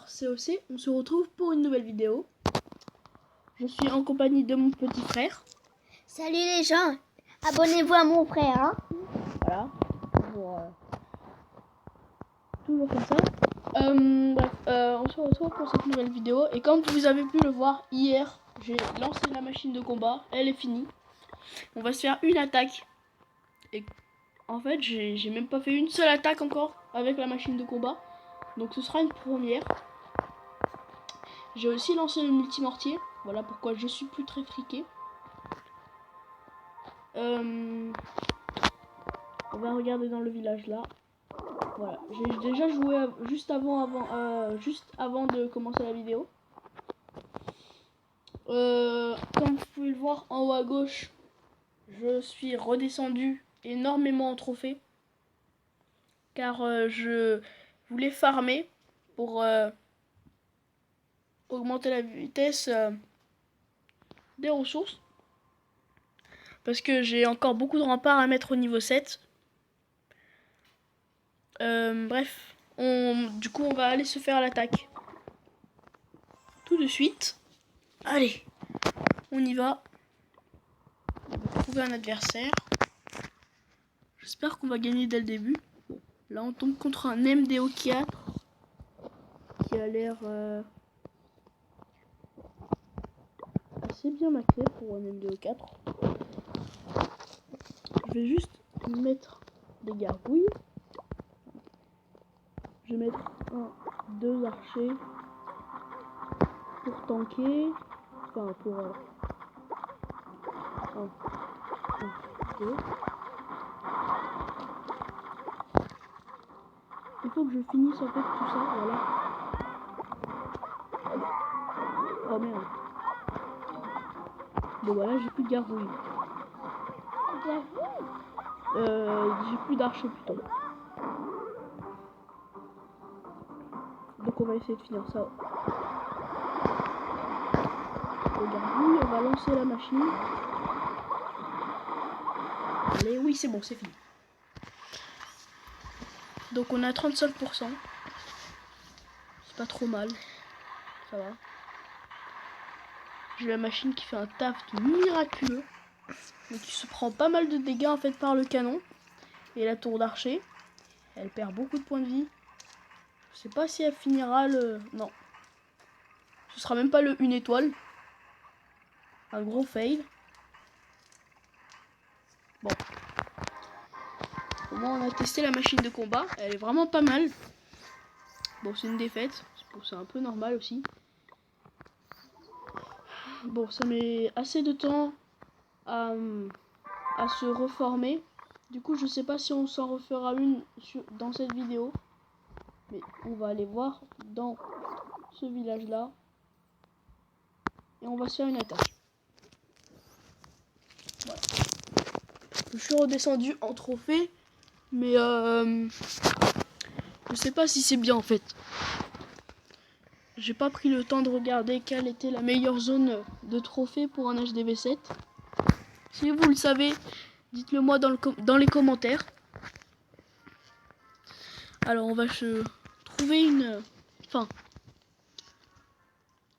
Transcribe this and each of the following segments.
c'est OC, on se retrouve pour une nouvelle vidéo. Je suis en compagnie de mon petit frère. Salut les gens, abonnez-vous à mon frère. Hein. Voilà, toujours comme ça. Bref, on se retrouve pour cette nouvelle vidéo. Et comme vous avez pu le voir hier, j'ai lancé la machine de combat. Elle est finie. On va se faire une attaque. Et en fait, j'ai même pas fait une seule attaque encore avec la machine de combat. Donc ce sera une première. J'ai aussi lancé le multimortier. Voilà pourquoi je suis plus très friqué. On va regarder dans le village là. Voilà, j'ai déjà joué juste avant de commencer la vidéo. Comme vous pouvez le voir en haut à gauche, je suis redescendu énormément en trophée. Car je voulais farmer pour augmenter la vitesse des ressources. Parce que j'ai encore beaucoup de remparts à mettre au niveau 7. Bref, du coup on va aller se faire l'attaque. Tout de suite. Allez, on y va. On va trouver un adversaire. J'espère qu'on va gagner dès le début. Bon, là on tombe contre un MDO4 qui a l'air assez bien maxé pour un MDO4. Je vais juste mettre des gargouilles. Je vais mettre 2 archers pour tanker. Enfin pour 1, 2. Il faut que je finisse en fait tout ça, voilà. Oh merde. Bon voilà, j'ai plus de gargouilles. J'ai plus d'archers plutôt. Donc on va essayer de finir ça. Les gargouilles, on va lancer la machine. Allez, oui c'est bon, c'est fini. Donc on a 35%. C'est pas trop mal. Ça va. J'ai la machine qui fait un taf miraculeux. Mais qui se prend pas mal de dégâts en fait par le canon. Et la tour d'archer. Elle perd beaucoup de points de vie. Je sais pas si elle finira le... Non. Ce sera même pas le 1 étoile. Un gros fail. Bon. Au moins on a testé la machine de combat. Elle est vraiment pas mal. Bon c'est une défaite. C'est un peu normal aussi. Bon ça met assez de temps à se reformer. Du coup je sais pas si on s'en refera une dans cette vidéo. Mais on va aller voir dans ce village là. Et on va se faire une attaque. Voilà. Je suis redescendu en trophée. Mais je sais pas si c'est bien en fait. J'ai pas pris le temps de regarder quelle était la meilleure zone de trophée pour un HDV7. Si vous le savez, dites-le moi dans les commentaires. Alors on va se trouver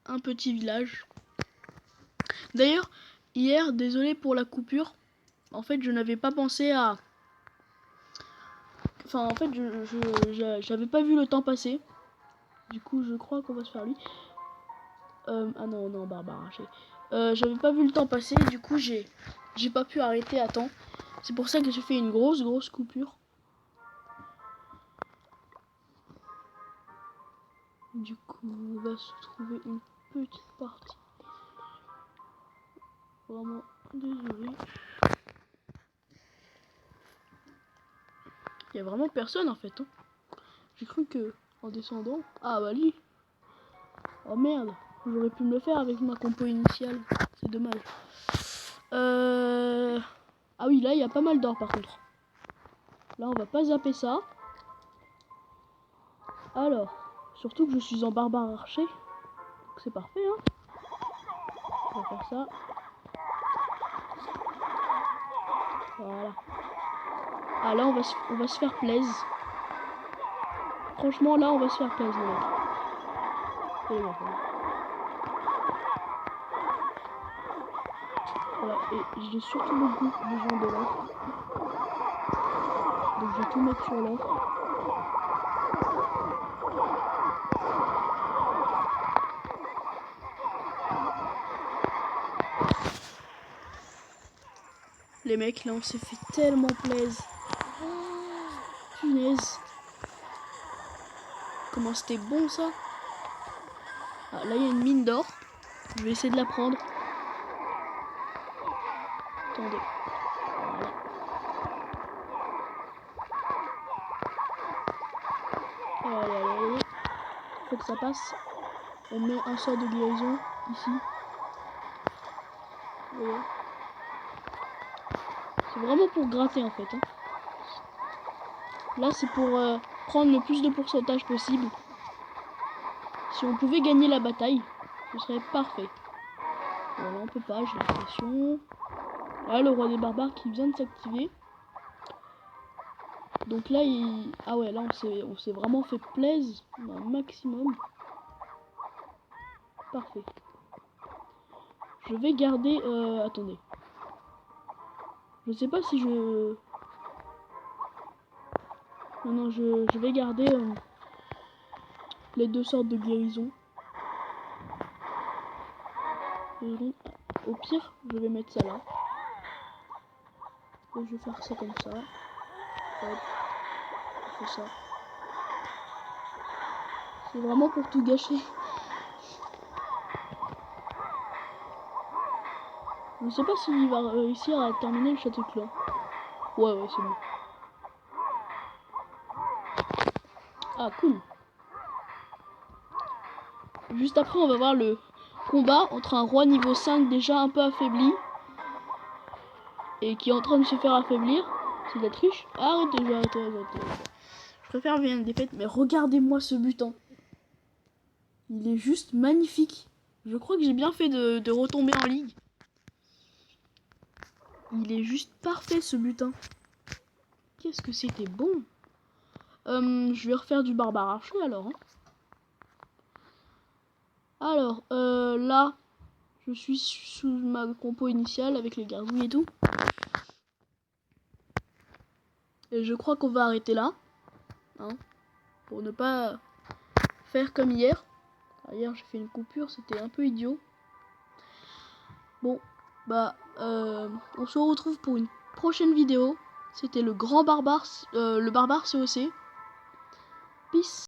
un petit village. D'ailleurs, hier, désolé pour la coupure. En fait, je n'avais pas pensé à... Enfin, en fait, j'avais pas vu le temps passer. Du coup, je crois qu'on va se faire lui. Ah non, barbare archer. J'avais pas vu le temps passer. Du coup, j'ai pas pu arrêter à temps. C'est pour ça que j'ai fait une grosse coupure. Du coup, on va se trouver une petite partie. Vraiment désolé. Il y a vraiment personne en fait. Hein. J'ai cru que en descendant. Ah bah lui. Oh merde. J'aurais pu me le faire avec ma compo initiale. C'est dommage. Ah oui, là il y a pas mal d'or par contre. Là on va pas zapper ça. Alors, surtout que je suis en barbare archer. C'est parfait hein. On va faire ça. Voilà. Ah là on va se faire plaisir. Franchement là on va se faire plaisir les mecs. Et bon, voilà, et j'ai surtout beaucoup besoin de l'or. Donc je vais tout mettre sur l'or. Les mecs, là, on s'est fait tellement plaisir. Punaise. Comment c'était bon, ça. Ah, là, il y a une mine d'or. Je vais essayer de la prendre. Attendez. Voilà. Allez, allez, allez. Faut que ça passe. On met un sort de guérison, ici. Voilà. C'est vraiment pour gratter, en fait. Hein. Là, c'est pour prendre le plus de pourcentage possible. Si on pouvait gagner la bataille, ce serait parfait. Voilà, on peut pas, j'ai l'impression. Là, le roi des barbares qui vient de s'activer. Donc là, il... Ah ouais, là, on s'est vraiment fait plaisir. Un maximum. Parfait. Je vais garder... attendez. Je sais pas si je... Non, je vais garder les deux sortes de guérison. Au pire, je vais mettre ça là. Et je vais faire ça comme ça. Hop. Je fais ça. C'est vraiment pour tout gâcher. Je sais pas s'il va réussir à terminer le château clan. Ouais, c'est bon. Ah, cool. Juste après, on va voir le combat entre un roi niveau 5 déjà un peu affaibli. Et qui est en train de se faire affaiblir. C'est de la triche. Arrêtez. Je préfère bien une défaite, mais regardez-moi ce butin. Il est juste magnifique. Je crois que j'ai bien fait de retomber en ligue. Il est juste parfait ce butin. Qu'est-ce que c'était bon. Je vais refaire du barbare archer alors. Hein. Alors, là, je suis sous ma compo initiale avec les gargouilles et tout. Et je crois qu'on va arrêter là. Hein, pour ne pas faire comme hier. Hier, j'ai fait une coupure, c'était un peu idiot. Bon, bah, on se retrouve pour une prochaine vidéo. C'était le grand barbare, le barbare COC. Peace.